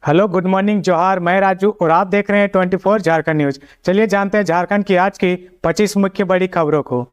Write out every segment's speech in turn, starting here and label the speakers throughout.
Speaker 1: Hello, good morning, जोहार। मैं राजू और आप देख रहे हैं 24 झारखंड न्यूज। चलिए जानते हैं झारखंड की आज की 25 मुख्य बड़ी खबरों को।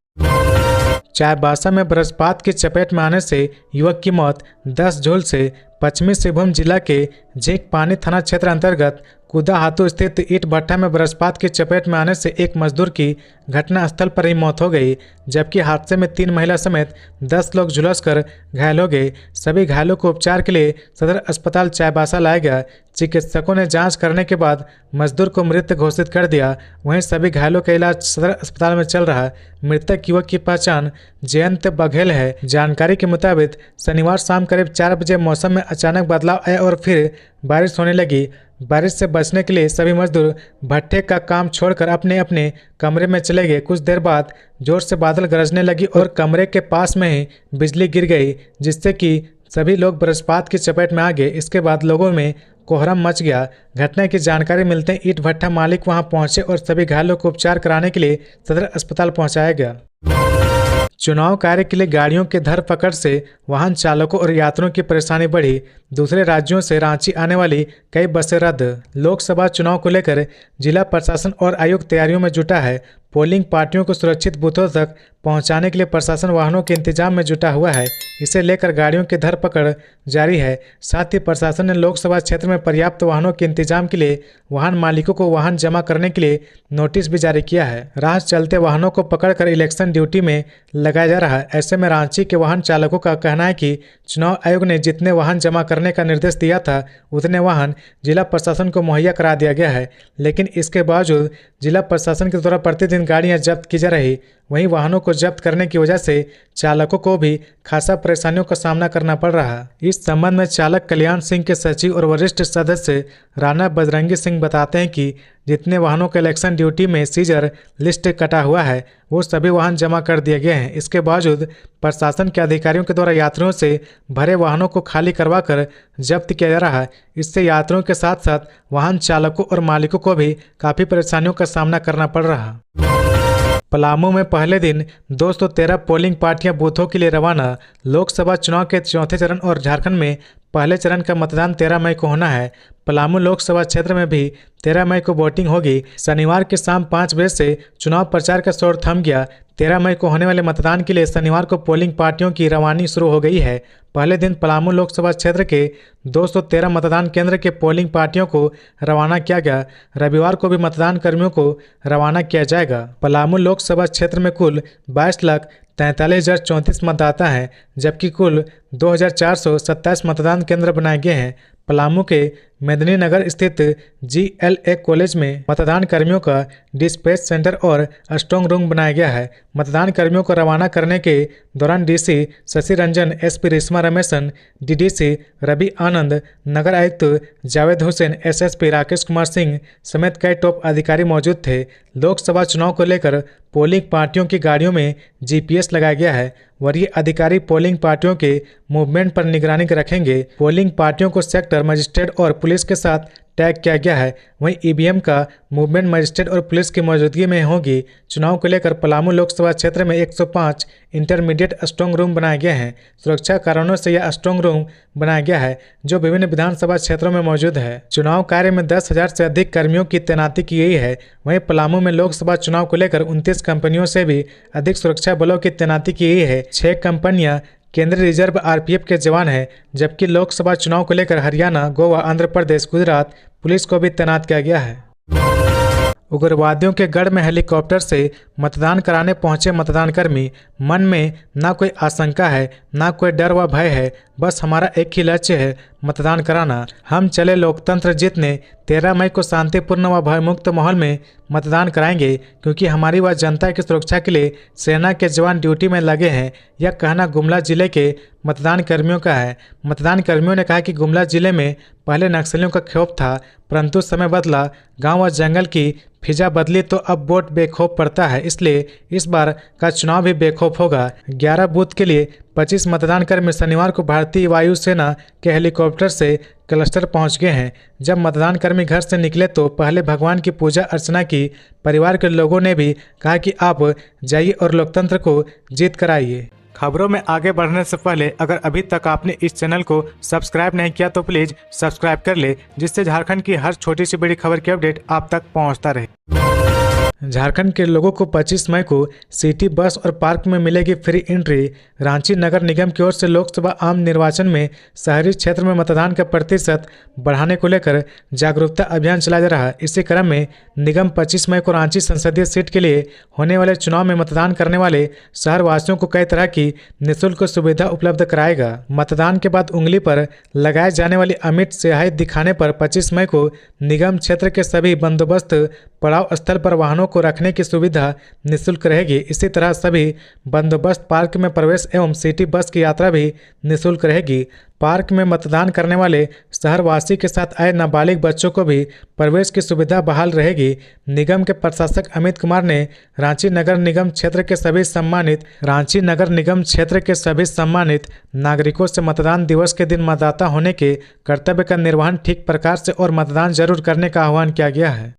Speaker 1: चाईबासा में वज्रपात की चपेट में आने से युवक की मौत। 10 जून से पश्चिमी सिंहभूम जिला के झींकपानी थाना क्षेत्र अंतर्गत कुदाहातू स्थित ईंट भट्ठा में वज्रपात की चपेट में आने से एक मजदूर की घटनास्थल पर ही मौत हो गई, जबकि हादसे में 3 महिला समेत 10 लोग झुलसकर घायल हो गए। सभी घायलों को उपचार के लिए सदर अस्पताल चाईबासा लाया गया। चिकित्सकों ने जांच करने के बाद मजदूर को मृत घोषित कर दिया। वहीं सभी घायलों का इलाज सदर अस्पताल में चल रहा। मृतक युवक की पहचान जयंत बघेल है। जानकारी के मुताबिक शनिवार शाम करीब 4 बजे मौसम में अचानक बदलाव आया और फिर बारिश होने लगी। बारिश से बचने के लिए सभी मजदूर भट्ठे का काम छोड़कर अपने अपने कमरे में चले गए। कुछ देर बाद जोर से बादल गरजने लगी और कमरे के पास में ही बिजली गिर गई, जिससे कि सभी लोग वज्रपात की चपेट में आ गए। इसके बाद लोगों में कोहराम मच गया। घटना की जानकारी मिलते ही ईंट भट्ठा मालिक वहां पहुंचे और सभी घायलों को उपचार कराने के लिए सदर अस्पताल पहुंचाया गया। चुनाव कार्य के लिए गाड़ियों की धरपकड़ से वाहन चालकों और यात्रियों की परेशानी बढ़ी। दूसरे राज्यों से रांची आने वाली कई बसें रद्द। लोकसभा चुनाव को लेकर जिला प्रशासन और आयोग तैयारियों में जुटा है। पोलिंग पार्टियों को सुरक्षित बूथों तक पहुंचाने के लिए प्रशासन वाहनों के इंतजाम में जुटा हुआ है। इसे लेकर गाड़ियों की धरपकड़ जारी है। साथ ही प्रशासन ने लोकसभा क्षेत्र में पर्याप्त वाहनों के इंतजाम के लिए वाहन मालिकों को वाहन जमा करने के लिए नोटिस भी जारी किया है। राह चलते वाहनों को पकड़कर इलेक्शन ड्यूटी में लगाया जा रहा है। ऐसे में रांची के वाहन चालकों का कहना है कि चुनाव आयोग ने जितने वाहन जमा करने का निर्देश दिया था उतने वाहन जिला प्रशासन को मुहैया करा दिया गया है, लेकिन इसके बावजूद जिला प्रशासन के द्वारा प्रतिदिन गाड़ियां जब्त की जा रही। वहीं वाहनों को जब्त करने की वजह से चालकों को भी खासा परेशानियों का सामना करना पड़ रहा है। इस संबंध में चालक कल्याण सिंह के सचिव और वरिष्ठ सदस्य राणा बजरंगी सिंह बताते हैं कि जितने वाहनों के इलेक्शन ड्यूटी में सीजर लिस्ट कटा हुआ है वो सभी वाहन जमा कर दिए गए हैं। इसके बावजूद प्रशासन के अधिकारियों के द्वारा यात्रियों से भरे वाहनों को खाली करवा कर जब्त किया जा रहा है। इससे यात्रियों के साथ साथ वाहन चालकों और मालिकों को भी काफ़ी परेशानियों का सामना करना पड़ रहा है। पलामू में पहले दिन 213 पोलिंग पार्टियां बूथों के लिए रवाना। लोकसभा चुनाव के चौथे चरण और झारखंड में पहले चरण का मतदान 13 मई को होना है। पलामू लोकसभा क्षेत्र में भी 13 मई को वोटिंग होगी। शनिवार की शाम 5 बजे से चुनाव प्रचार का शोर थम गया। 13 मई को होने वाले मतदान के लिए शनिवार को पोलिंग पार्टियों की रवानी शुरू हो गई है। पहले दिन पलामू लोकसभा क्षेत्र के 213 मतदान केंद्र के पोलिंग पार्टियों को रवाना किया गया। रविवार को भी मतदान कर्मियों को रवाना किया जाएगा। पलामू लोकसभा क्षेत्र में कुल 22,43,034 मतदाता हैं, जबकि कुल 2,427 मतदान केंद्र बनाए गए हैं। पलामू के मेदिनी नगर स्थित GLA कॉलेज में मतदान कर्मियों का डिस्पैच सेंटर और स्ट्रांग रूम बनाया गया है। मतदान कर्मियों को रवाना करने के दौरान DC Shashi Ranjan, SP Reshma Rameshan, DDC Ravi आनंद, नगर आयुक्त जावेद हुसैन, SSP राकेश कुमार सिंह समेत कई टॉप अधिकारी मौजूद थे। लोकसभा चुनाव को लेकर पोलिंग पार्टियों की गाड़ियों में GPS लगाया गया है। वरीय अधिकारी पोलिंग पार्टियों के मूवमेंट पर निगरानी रखेंगे। पोलिंग पार्टियों को सेक्टर मजिस्ट्रेट और पुलिस के साथ टैग किया गया है। वहीं EVM का मूवमेंट मजिस्ट्रेट और पुलिस की मौजूदगी में होगी। चुनाव को लेकर पलामू लोकसभा क्षेत्र में 105 इंटरमीडिएट स्ट्रांग रूम बनाए गए हैं। सुरक्षा कारणों से यह स्ट्रांग रूम बनाया गया है जो विभिन्न विधानसभा क्षेत्रों में मौजूद है। चुनाव कार्य में 10,000 से अधिक कर्मियों की तैनाती की गई है। वहीं पलामू में लोकसभा चुनाव को लेकर 29 कंपनियों से भी अधिक सुरक्षा बलों की तैनाती की गई है। 6 कंपनियां केंद्रीय रिजर्व RPF के जवान हैं, जबकि लोकसभा चुनाव को लेकर हरियाणा, गोवा, आंध्र प्रदेश, गुजरात पुलिस को भी तैनात किया गया है। उग्रवादियों के गढ़ में हेलीकॉप्टर से मतदान कराने पहुंचे मतदानकर्मी। मन में ना कोई आशंका है, ना कोई डर व भय है, बस हमारा एक ही लक्ष्य है, मतदान कराना। हम चले लोकतंत्र जीतने। 13 मई को शांतिपूर्ण व भयमुक्त माहौल में मतदान कराएंगे, क्योंकि हमारी व जनता की सुरक्षा के लिए सेना के जवान ड्यूटी में लगे हैं। यह कहना गुमला जिले के मतदान कर्मियों का है। मतदान कर्मियों ने कहा कि गुमला जिले में पहले नक्सलियों का खौफ था, परंतु समय बदला, गांव व जंगल की फिजा बदली तो अब वोट बेखौफ पड़ता है, इसलिए इस बार का चुनाव भी बेखौफ होगा। 11 बूथ के लिए 25 मतदान कर्मी शनिवार को भारतीय वायुसेना के हेलीकॉप्टर से क्लस्टर पहुंच गए हैं। जब मतदान कर्मी घर से निकले तो पहले भगवान की पूजा अर्चना की। परिवार के लोगों ने भी कहा कि आप जाइए और लोकतंत्र को जीत कर आइए। खबरों में आगे बढ़ने से पहले अगर अभी तक आपने इस चैनल को सब्सक्राइब नहीं किया तो प्लीज सब्सक्राइब कर ले, जिससे झारखंड की हर छोटी सी बड़ी खबर की अपडेट आप तक पहुंचता रहे। झारखंड के लोगों को 25 मई को सिटी बस और पार्क में मिलेगी फ्री एंट्री। रांची नगर निगम की ओर से लोकसभा आम निर्वाचन में शहरी क्षेत्र में मतदान का प्रतिशत बढ़ाने को लेकर जागरूकता अभियान चलाया जा रहा है। इसी क्रम में निगम 25 मई को रांची संसदीय सीट के लिए होने वाले चुनाव में मतदान करने वाले शहर वासियों को कई तरह की निःशुल्क सुविधा उपलब्ध कराएगा। मतदान के बाद उंगली पर लगाए जाने वाली अमिट स्याही दिखाने पर 25 मई को निगम क्षेत्र के सभी बंदोबस्त पड़ाव स्थल पर वाहनों को रखने की सुविधा निःशुल्क रहेगी। इसी तरह सभी बंदोबस्त पार्क में प्रवेश एवं सिटी बस की यात्रा भी निःशुल्क रहेगी। पार्क में मतदान करने वाले शहरवासी के साथ आए नाबालिग बच्चों को भी प्रवेश की सुविधा बहाल रहेगी। निगम के प्रशासक अमित कुमार ने रांची नगर निगम क्षेत्र के सभी सम्मानित नागरिकों से मतदान दिवस के दिन मतदाता होने के कर्तव्य का निर्वहन ठीक प्रकार से और मतदान जरूर करने का आह्वान किया गया है।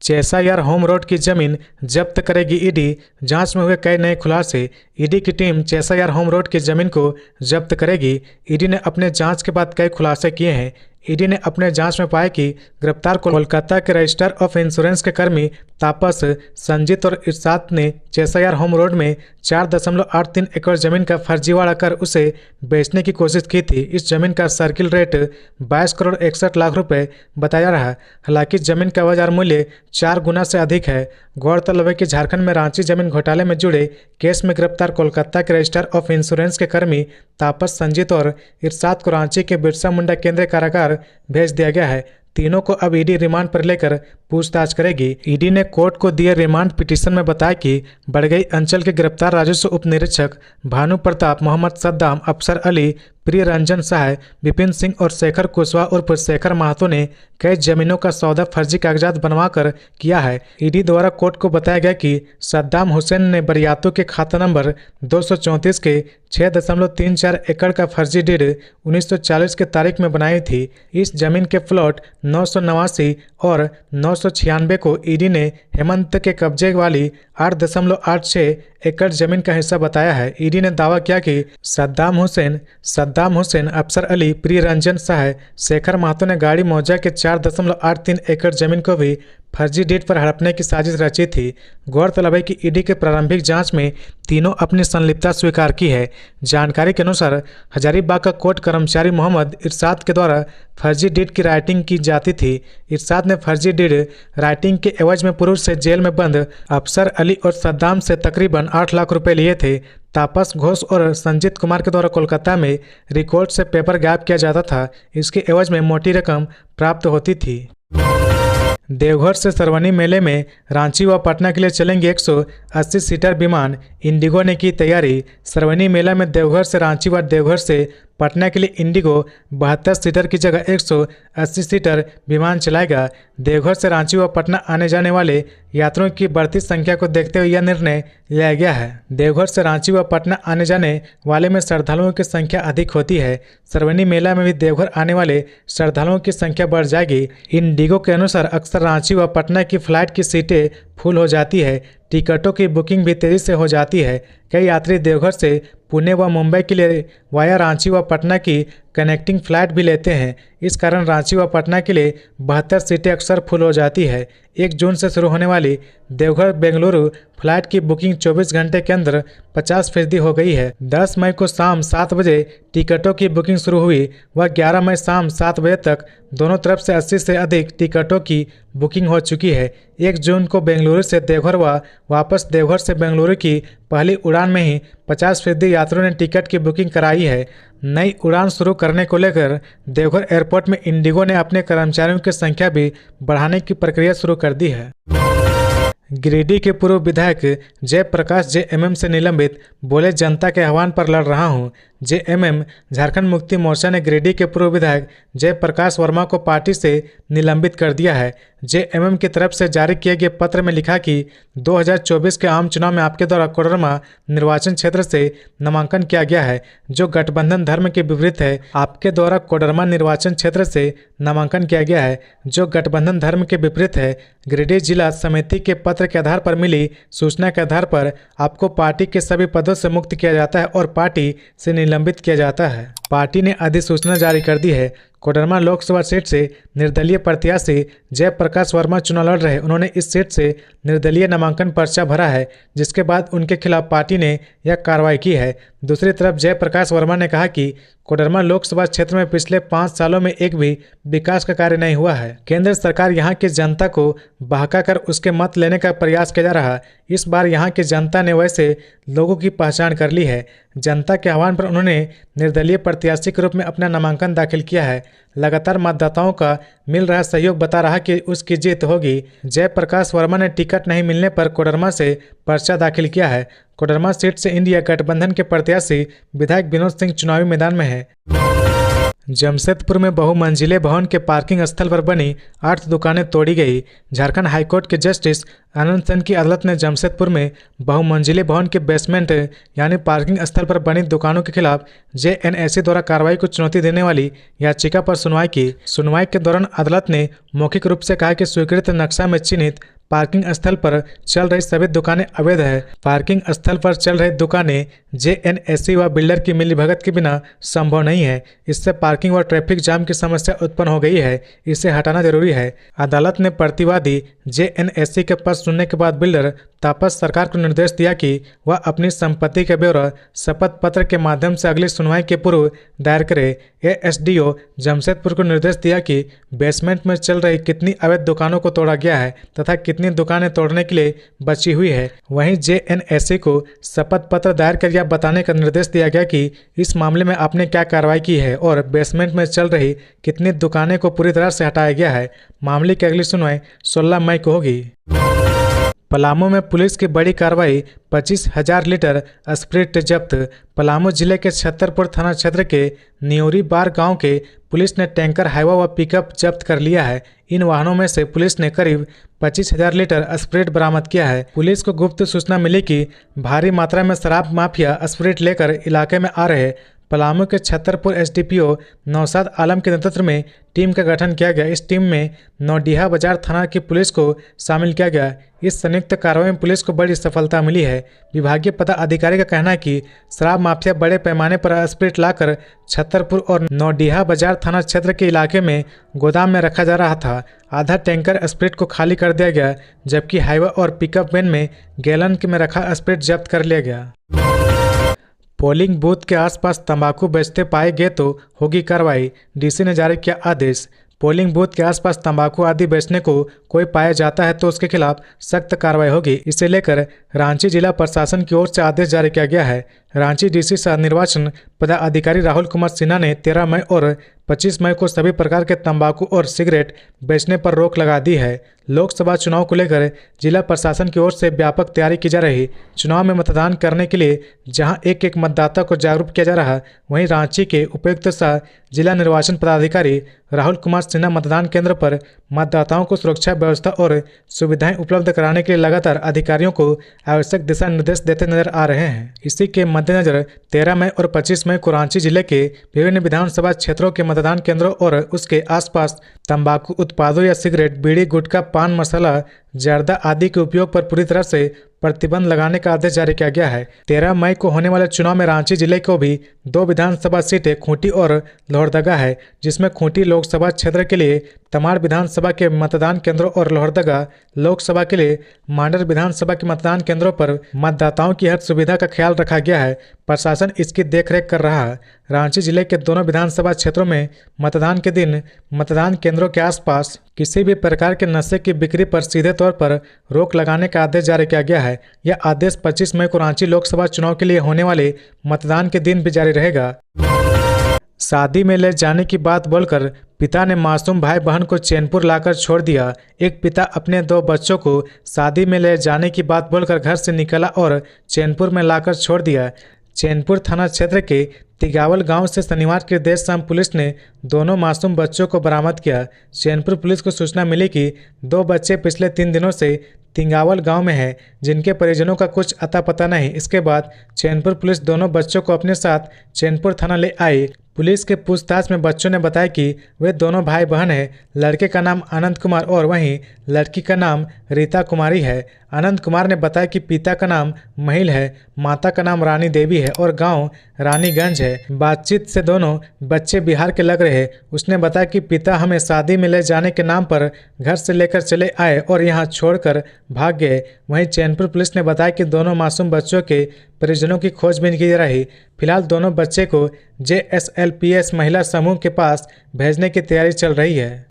Speaker 1: चेसायार होम रोड की जमीन जब्त करेगी ईडी, जांच में हुए कई नए खुलासे। ईडी की टीम चेसायार होम रोड की जमीन को जब्त करेगी। ईडी ने अपने जांच के बाद कई खुलासे किए हैं। ईडी ने अपने जांच में पाया कि गिरफ्तार कोलकाता के रजिस्टर ऑफ इंश्योरेंस के कर्मी तापस, संजीत और इरशाद ने चेसायार होम रोड में 4.83 एकड़ जमीन का फर्जीवाड़ा कर उसे बेचने की कोशिश की थी। इस जमीन का सर्किल रेट 22 करोड़ 61 लाख रुपए बताया रहा। हालांकि जमीन का बाजार मूल्य 4 गुना से अधिक है। गौरतलब है कि झारखंड में रांची जमीन घोटाले में जुड़े केस में गिरफ्तार कोलकाता के रजिस्टर ऑफ इंश्योरेंस के कर्मी तापस, संजीत और इरशाद को रांची के बिरसा मुंडा केंद्रीय कारागार भेज दिया गया है। तीनों को अब ईडी रिमांड पर लेकर पूछताछ करेगी। ईडी ने कोर्ट को दिए रिमांड पिटीशन में बताया कि बड़गई अंचल के गिरफ्तार राजस्व उप निरीक्षक भानु प्रताप, मोहम्मद सद्दाम, अफसर अली, प्रिय रंजन शाह, विपिन सिंह और शेखर कुशवाहा उर्फ शेखर महतो ने कई जमीनों का सौदा फर्जी कागजात बनवाकर किया है। ईडी द्वारा कोर्ट को बताया गया कि सद्दाम हुसैन ने बरियातों के खाता नंबर 234 के 6.34 एकड़ का फर्जी डीड 1940 के तारीख में बनाई थी। इस जमीन के प्लॉट 989 और 996 को ईडी ने हेमंत के कब्जे वाली 8.86 एकड़ जमीन का हिस्सा बताया है। ईडी ने दावा किया कि सद्दाम हुसैन, अफसर अली, प्रिय रंजन शाह, शेखर महतो ने गाड़ी मौजा के 4.83 एकड़ जमीन को भी फर्जी डीड पर हड़पने की साजिश रची थी। गौरतलब है कि ईडी के प्रारंभिक जांच में तीनों अपनी संलिप्तता स्वीकार की है। जानकारी के अनुसार हजारीबाग का कोर्ट कर्मचारी मोहम्मद इरशाद के द्वारा फर्जी डीड की राइटिंग की जाती थी। इरशाद ने फर्जी डीड राइटिंग के एवज में पूर्व से जेल में बंद अफसर अली और सद्दाम से तकरीबन 8 लाख रुपए लिए थे। तापस घोष और संजीत कुमार के द्वारा कोलकाता में रिकॉर्ड से पेपर गायब किया जाता था। इसके एवज में मोटी रकम प्राप्त होती थी। देवघर से श्रावणी मेले में रांची व पटना के लिए चलेंगे 180 सीटर विमान। इंडिगो ने की तैयारी। श्रावणी मेला में देवघर से रांची व देवघर से पटना के लिए इंडिगो 72 सीटर की जगह 180 सीटर विमान चलाएगा। देवघर से रांची व पटना आने जाने वाले यात्रियों की बढ़ती संख्या को देखते हुए यह निर्णय लिया गया है। देवघर से रांची व पटना आने जाने वाले में श्रद्धालुओं की संख्या अधिक होती है। श्रावणी मेला में भी देवघर आने वाले श्रद्धालुओं की संख्या बढ़ जाएगी। इंडिगो के अनुसार अक्सर रांची व पटना की फ्लाइट की सीटें फुल हो जाती है। टिकटों की बुकिंग भी तेजी से हो जाती है। कई यात्री देवघर से पुणे व मुंबई के लिए वाया रांची व पटना की कनेक्टिंग फ्लाइट भी लेते हैं। इस कारण रांची व पटना के लिए 72 सीटें अक्सर फुल हो जाती है। 1 जून से शुरू होने वाली देवघर बेंगलुरु फ्लाइट की बुकिंग 24 घंटे के अंदर 50% हो गई है। 10 मई को शाम 7 बजे टिकटों की बुकिंग शुरू हुई व 11 मई शाम 7 बजे तक दोनों तरफ से 80 से अधिक टिकटों की बुकिंग हो चुकी है। 1 जून को बेंगलुरु से देवघर व वापस देवघर से बेंगलुरु की पहली उड़ान में ही 50% यात्रियों ने टिकट की बुकिंग कराई है। नई उड़ान शुरू करने को लेकर देवघर एयरपोर्ट में इंडिगो ने अपने कर्मचारियों की संख्या भी बढ़ाने की प्रक्रिया शुरू कर दी है। गिरिडीह के पूर्व विधायक जयप्रकाश जेएमएम से निलंबित, बोले जनता के आह्वान पर लड़ रहा हूं। जेएमएम झारखंड मुक्ति मोर्चा ने गिरिडीह के पूर्व विधायक जयप्रकाश वर्मा को पार्टी से निलंबित कर दिया है। जेएमएम की तरफ से जारी किए गए पत्र में लिखा कि 2024 के आम चुनाव में आपके द्वारा कोडरमा निर्वाचन क्षेत्र से नामांकन किया गया है, जो गठबंधन धर्म के विपरीत है। आपके द्वारा कोडरमा निर्वाचन क्षेत्र से नामांकन किया गया है, जो गठबंधन धर्म के विपरीत है। गिरिडीह जिला समिति के पत्र के आधार पर मिली सूचना के आधार पर आपको पार्टी के सभी पदों से मुक्त किया जाता है और पार्टी से निलंबित किया जाता है। पार्टी ने अधिसूचना जारी कर दी है। कोडरमा लोकसभा सीट से निर्दलीय प्रत्याशी जयप्रकाश वर्मा चुनाव लड़ रहे। उन्होंने इस सीट से निर्दलीय नामांकन पर्चा भरा है, जिसके बाद उनके खिलाफ पार्टी ने यह कार्रवाई की है। दूसरी तरफ जयप्रकाश वर्मा ने कहा कि कोडरमा लोकसभा क्षेत्र में पिछले 5 सालों में एक भी विकास का कार्य नहीं हुआ है। केंद्र सरकार यहां की जनता को बहकाकर उसके मत लेने का प्रयास किया जा रहा है। इस बार यहां की जनता ने वैसे लोगों की पहचान कर ली है। जनता के आह्वान पर उन्होंने निर्दलीय प्रत्याशी के रूप में अपना नामांकन दाखिल किया है। लगातार मतदाताओं का मिल रहा सहयोग बता रहा कि उसकी जीत होगी। जयप्रकाश वर्मा ने टिकट नहीं मिलने पर कोडरमा से पर्चा दाखिल किया है। कोडरमा सीट से इंडिया गठबंधन के प्रत्याशी विधायक विनोद सिंह चुनावी मैदान में है। जमशेदपुर में बहुमंजिले भवन के पार्किंग स्थल पर बनी 8 दुकानें तोड़ी गई। झारखंड हाईकोर्ट के जस्टिस आनंद सेन की अदालत ने जमशेदपुर में बहुमंजिले भवन के बेसमेंट यानी पार्किंग स्थल पर बनी दुकानों के खिलाफ जेएनएससी द्वारा कार्रवाई को चुनौती देने वाली याचिका पर सुनवाई की। सुनवाई के दौरान अदालत ने मौखिक रूप से कहा कि स्वीकृत नक्शा में चिन्हित पार्किंग स्थल पर चल रही सभी दुकानें अवैध है। पार्किंग स्थल पर चल रही दुकानें जेएनएससी व बिल्डर की मिलीभगत के बिना संभव नहीं है। इससे पार्किंग व ट्रैफिक जाम की समस्या उत्पन्न हो गई है। इसे हटाना जरूरी है। अदालत ने प्रतिवादी जेएनएससी के पक्ष सुनने के बाद बिल्डर तापस सरकार को निर्देश दिया कि वह अपनी संपत्ति का ब्यौरा शपथ पत्र के माध्यम से अगली सुनवाई के पूर्व दायर करे। एएसडीओ जमशेदपुर को निर्देश दिया कि बेसमेंट में चल रही कितनी अवैध दुकानों को तोड़ा गया है तथा कितनी दुकानें तोड़ने के लिए बची हुई है। वहीं जेएनएससी को शपथ पत्र दायर कर यह बताने का निर्देश दिया गया कि इस मामले में आपने क्या कार्रवाई की है और बेसमेंट में चल रही कितनी दुकानें को पूरी तरह से हटाया गया है। मामले की अगली सुनवाई 16 मई को होगी। पलामू में पुलिस की बड़ी कार्रवाई, 25,000 लीटर स्प्रिट जब्त। पलामू जिले के छतरपुर थाना क्षेत्र के न्योरी बार गांव के पुलिस ने टैंकर, हाइवा व पिकअप जब्त कर लिया है। इन वाहनों में से पुलिस ने करीब 25,000 लीटर स्प्रिट बरामद किया है। पुलिस को गुप्त सूचना मिली कि भारी मात्रा में शराब माफिया स्प्रिट लेकर इलाके में आ रहे। पलामू के छतरपुर एसडीपीओ नौशाद आलम के नेतृत्व में टीम का गठन किया गया। इस टीम में नौडीहा बाजार थाना की पुलिस को शामिल किया गया। इस संयुक्त कार्रवाई में पुलिस को बड़ी सफलता मिली है। विभागीय पदाधिकारी का कहना है कि शराब माफिया बड़े पैमाने पर स्प्रिट लाकर छतरपुर और नौडीहा बाजार थाना क्षेत्र के इलाके में गोदाम में रखा जा रहा था। आधा टैंकर स्प्रिट को खाली कर दिया गया, जबकि हाईवा और पिकअप वैन में गैलन में रखा स्प्रिट जब्त कर लिया गया। पोलिंग बूथ के आसपास तंबाकू बेचते पाए गए तो होगी कार्रवाई, डीसी ने जारी किया आदेश। पोलिंग बूथ के आसपास तंबाकू आदि बेचने को कोई पाया जाता है तो उसके खिलाफ सख्त कार्रवाई होगी। इसे लेकर रांची जिला प्रशासन की ओर से आदेश जारी किया गया है। रांची डीसी सह निर्वाचन पदाधिकारी राहुल कुमार सिन्हा ने 13 मई और 25 मई को सभी प्रकार के तंबाकू और सिगरेट बेचने पर रोक लगा दी है। लोकसभा चुनाव को लेकर जिला प्रशासन की ओर से व्यापक तैयारी की जा रही। चुनाव में मतदान करने के लिए जहां एक एक मतदाता को जागरूक किया जा रहा, वहीं रांची के उपायुक्त सह जिला निर्वाचन पदाधिकारी राहुल कुमार सिन्हा मतदान केंद्र पर मतदाताओं को सुरक्षा व्यवस्था और सुविधाएं उपलब्ध कराने के लिए लगातार अधिकारियों को आवश्यक दिशा निर्देश देते नजर आ रहे हैं। इसी के मद्देनजर 13 मई और 25 मई को रांची जिले के विभिन्न विधानसभा क्षेत्रों के मतदान केंद्रों और उसके आसपास तंबाकू उत्पादों या सिगरेट, बीड़ी, गुटखा, पान मसाला, जर्दा आदि के उपयोग पर पूरी तरह से प्रतिबंध लगाने का आदेश जारी किया गया है। 13 मई को होने वाले चुनाव में रांची जिले को भी 2 विधानसभा सीटें खूंटी और लोहरदगा है, जिसमें खूंटी लोकसभा क्षेत्र के लिए तमाड़ विधानसभा के मतदान केंद्रों और लोहरदगा लोकसभा के लिए मांडर विधानसभा के मतदान केंद्रों पर मतदाताओं की हर सुविधा का ख्याल रखा गया है। प्रशासन इसकी देखरेख कर रहा है। रांची जिले के दोनों विधानसभा क्षेत्रों में मतदान के दिन मतदान केंद्रों के आसपास किसी भी प्रकार के नशे की बिक्री पर सीधे तौर पर रोक लगाने का आदेश जारी किया गया है। यह आदेश 25 मई को रांची लोकसभा चुनाव के लिए होने वाले मतदान के दिन भी जारी रहेगा। शादी में ले जाने की बात बोलकर पिता ने मासूम भाई बहन को चैनपुर लाकर छोड़ दिया। एक पिता अपने 2 बच्चों को शादी में ले जाने की बात बोलकर घर से निकला और चैनपुर में लाकर छोड़ दिया। चैनपुर थाना क्षेत्र के तिगावल गांव से शनिवार की देर शाम पुलिस ने दोनों मासूम बच्चों को बरामद किया। चैनपुर पुलिस को सूचना मिली कि 2 बच्चे पिछले 3 दिनों से तिगावल गांव में हैं, जिनके परिजनों का कुछ अता पता नहीं। इसके बाद चैनपुर पुलिस दोनों बच्चों को अपने साथ चैनपुर थाना ले आई। पुलिस के पूछताछ में बच्चों ने बताया कि वे दोनों भाई बहन हैं। लड़के का नाम आनंद कुमार और वहीं लड़की का नाम रीता कुमारी है। आनंद कुमार ने बताया कि पिता का नाम महिल है, माता का नाम रानी देवी है और गांव रानीगंज है। बातचीत से दोनों बच्चे बिहार के लग रहे। उसने बताया कि पिता हमें शादी में ले जाने के नाम पर घर से लेकर चले आए और यहां छोड़कर भाग गए। वहीं चैनपुर पुलिस ने बताया कि दोनों मासूम बच्चों के परिजनों की खोजबीन की जा रही। फिलहाल दोनों बच्चे को JSLPS महिला समूह के पास भेजने की तैयारी चल रही है।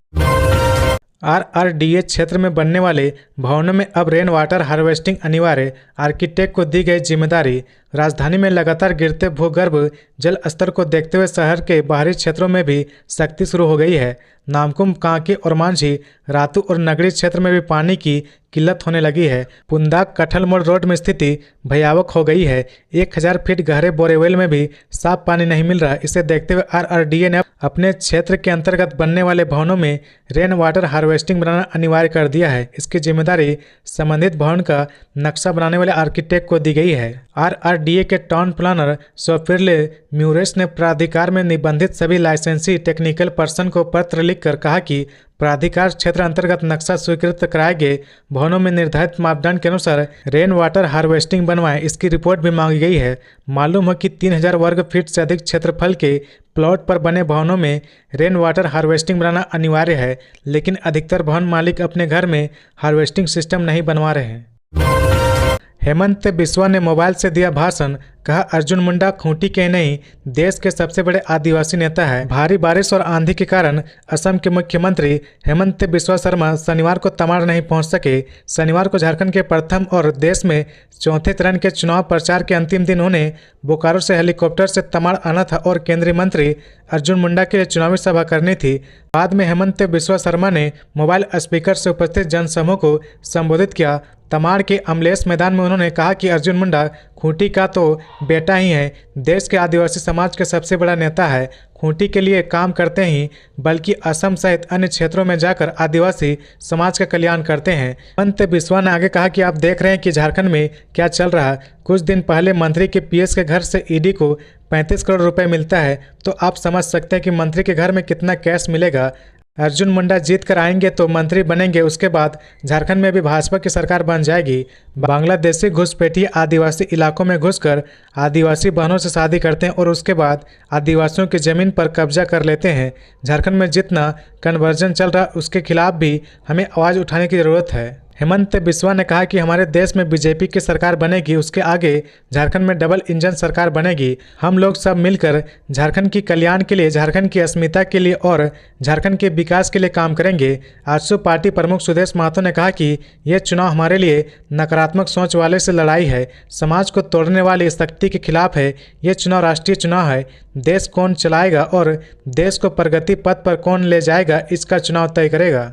Speaker 1: RRDA क्षेत्र में बनने वाले भवनों में अब रेन वाटर हार्वेस्टिंग अनिवार्य, आर्किटेक्ट को दी गई जिम्मेदारी। राजधानी में लगातार गिरते भूगर्भ जल स्तर को देखते हुए शहर के बाहरी क्षेत्रों में भी सख्ती शुरू हो गई है। नामकुम, कांके और मांझी, रातू और नगरी क्षेत्र में भी पानी की किल्लत होने लगी है। पुंदाक कठल मोड़ रोड में स्थिति भयावह हो गई है। 1000 फीट गहरे बोरेवेल में भी साफ पानी नहीं मिल रहा। इसे देखते हुए RRDA ने अपने क्षेत्र के अंतर्गत बनने वाले भवनों में रेन वाटर हार्वेस्टिंग बनाना अनिवार्य कर दिया है। इसकी जिम्मेदारी संबंधित भवन का नक्शा बनाने वाले आर्किटेक्ट को दी गई है। RRDA के टाउन प्लानर सोफिरले म्यूरेस ने प्राधिकार में निबंधित सभी लाइसेंसी टेक्निकल पर्सन को पत्र लिखकर कहा कि प्राधिकार क्षेत्र अंतर्गत नक्शा स्वीकृत कराए गए भवनों में निर्धारित मापदंड के अनुसार रेन वाटर हार्वेस्टिंग बनवाएं। इसकी रिपोर्ट भी मांगी गई है। मालूम हो कि 3000 वर्ग फीट से अधिक क्षेत्रफल के प्लॉट पर बने भवनों में रेन वाटर हार्वेस्टिंग बनाना अनिवार्य है, लेकिन अधिकतर भवन मालिक अपने घर में हार्वेस्टिंग सिस्टम नहीं बनवा रहे हैं। हेमंत बिस्वा ने मोबाइल से दिया भाषण, कहा अर्जुन मुंडा खूंटी के नहीं देश के सबसे बड़े आदिवासी नेता है। भारी बारिश और आंधी के कारण असम के मुख्यमंत्री हेमंत बिस्वा शर्मा शनिवार को तमाड़ नहीं पहुंच सके। शनिवार को झारखंड के प्रथम और देश में चौथे चरण के चुनाव प्रचार के अंतिम दिन उन्हें बोकारो से हेलीकॉप्टर से तमाड़ आना था और केंद्रीय मंत्री अर्जुन मुंडा के लिए चुनावी सभा करनी थी। बाद में हेमंत बिस्वा शर्मा ने मोबाइल स्पीकर से उपस्थित जनसमूह को संबोधित किया। तमाड़ के अमलेश मैदान में उन्होंने कहा कि अर्जुन मुंडा खूंटी का तो बेटा ही है, देश के आदिवासी समाज के सबसे बड़ा नेता है। खूंटी के लिए काम करते ही बल्कि असम सहित अन्य क्षेत्रों में जाकर आदिवासी समाज का कल्याण करते हैं। हेमंत बिस्वा ने आगे कहा कि आप देख रहे हैं कि झारखंड में क्या चल रहा है। कुछ दिन पहले मंत्री के PS के घर से ED को 35 करोड़ रुपए मिलता है, तो आप समझ सकते हैं कि मंत्री के घर में कितना कैश मिलेगा। अर्जुन मुंडा जीत कर आएंगे तो मंत्री बनेंगे, उसके बाद झारखंड में भी भाजपा की सरकार बन जाएगी। बांग्लादेशी घुसपैठिए आदिवासी इलाकों में घुसकर आदिवासी बहनों से शादी करते हैं और उसके बाद आदिवासियों की जमीन पर कब्जा कर लेते हैं। झारखंड में जितना कन्वर्जन चल रहा है उसके खिलाफ भी हमें आवाज़ उठाने की ज़रूरत है। हेमंत बिस्वा ने कहा कि हमारे देश में BJP की सरकार बनेगी, उसके आगे झारखंड में डबल इंजन सरकार बनेगी। हम लोग सब मिलकर झारखंड की कल्याण के लिए, झारखंड की अस्मिता के लिए और झारखंड के विकास के लिए काम करेंगे। आजसू पार्टी प्रमुख सुदेश महतो ने कहा कि यह चुनाव हमारे लिए नकारात्मक सोच वाले से लड़ाई है, समाज को तोड़ने वाली शक्ति के खिलाफ है। ये चुनाव राष्ट्रीय चुनाव है। देश कौन चलाएगा और देश को प्रगति पथ पर कौन ले जाएगा, इसका चुनाव तय करेगा।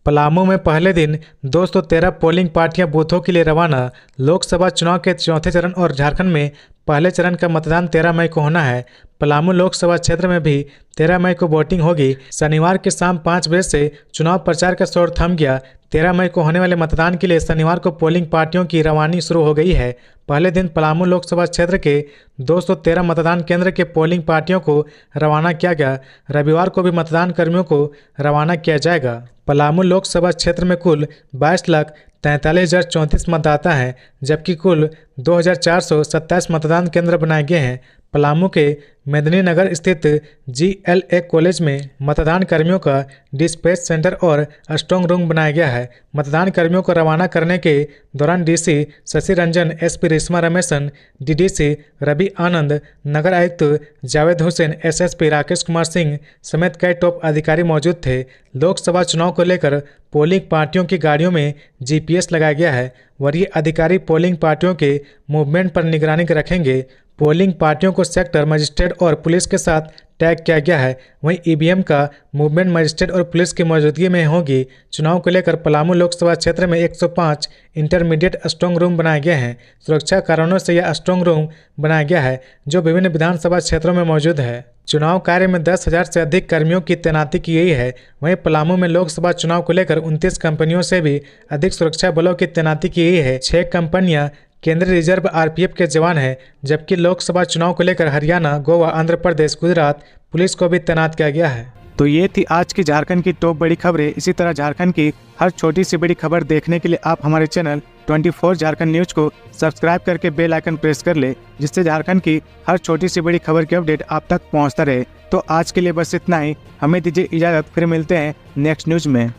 Speaker 1: पलामू में पहले दिन 213 पोलिंग पार्टियां बूथों के लिए रवाना। लोकसभा चुनाव के चौथे चरण और झारखंड में पहले चरण का मतदान 13 मई को होना है। पलामू लोकसभा क्षेत्र में भी 13 मई को वोटिंग होगी। शनिवार के शाम 5 बजे से चुनाव प्रचार का शोर थम गया। 13 मई को होने वाले मतदान के लिए शनिवार को पोलिंग पार्टियों की रवानी शुरू हो गई है। पहले दिन पलामू लोकसभा क्षेत्र के 213 मतदान केंद्र के पोलिंग पार्टियों को रवाना किया गया। रविवार को भी मतदान कर्मियों को रवाना किया जाएगा। पलामू लोकसभा क्षेत्र में कुल 22,43,034 मतदाता हैं, जबकि कुल 2,427 मतदान केंद्र बनाए गए हैं। पलामू के मेदिनीनगर स्थित GLA कॉलेज में मतदान कर्मियों का डिस्पैच सेंटर और स्ट्रांग रूम बनाया गया है। मतदान कर्मियों को रवाना करने के दौरान DC Shashi Ranjan, SP Reshma Rameshan, DDC Ravi आनंद, नगर आयुक्त जावेद हुसैन, SSP राकेश कुमार सिंह समेत कई टॉप अधिकारी मौजूद थे। लोकसभा चुनाव को लेकर पोलिंग पार्टियों की गाड़ियों में GPS लगाया गया है। वरीय अधिकारी पोलिंग पार्टियों के मूवमेंट पर निगरानी रखेंगे। पोलिंग पार्टियों को सेक्टर मजिस्ट्रेट और पुलिस के साथ टैग किया गया है। वहीं ईवीएम का मूवमेंट मजिस्ट्रेट और पुलिस की मौजूदगी में होगी। चुनाव को लेकर पलामू लोकसभा क्षेत्र में 105 इंटरमीडिएट स्ट्रांग रूम बनाए गए हैं। सुरक्षा कारणों से यह स्ट्रांग रूम बनाया गया है जो विभिन्न विधानसभा क्षेत्रों में मौजूद है। चुनाव कार्य में 10,000 से अधिक कर्मियों की तैनाती की गई है। वहीं पलामू में लोकसभा चुनाव को लेकर 29 कंपनियों से भी अधिक सुरक्षा बलों की तैनाती की गई है। 6 कंपनियां केंद्रीय रिजर्व आरपीएफ के जवान हैं, जबकि लोकसभा चुनाव को लेकर हरियाणा, गोवा, आंध्र प्रदेश, गुजरात पुलिस को भी तैनात किया गया है। तो ये थी आज की झारखंड की टॉप बड़ी खबरें। इसी तरह झारखंड की हर छोटी सी बड़ी खबर देखने के लिए आप हमारे चैनल 24 झारखंड न्यूज को सब्सक्राइब करके बेल आइकन प्रेस कर ले, जिससे झारखंड की हर छोटी सी बड़ी खबर की अपडेट आप तक पहुंचता रहे। तो आज के लिए बस इतना ही। हमें दीजिए इजाजत, फिर मिलते हैं नेक्स्ट न्यूज में।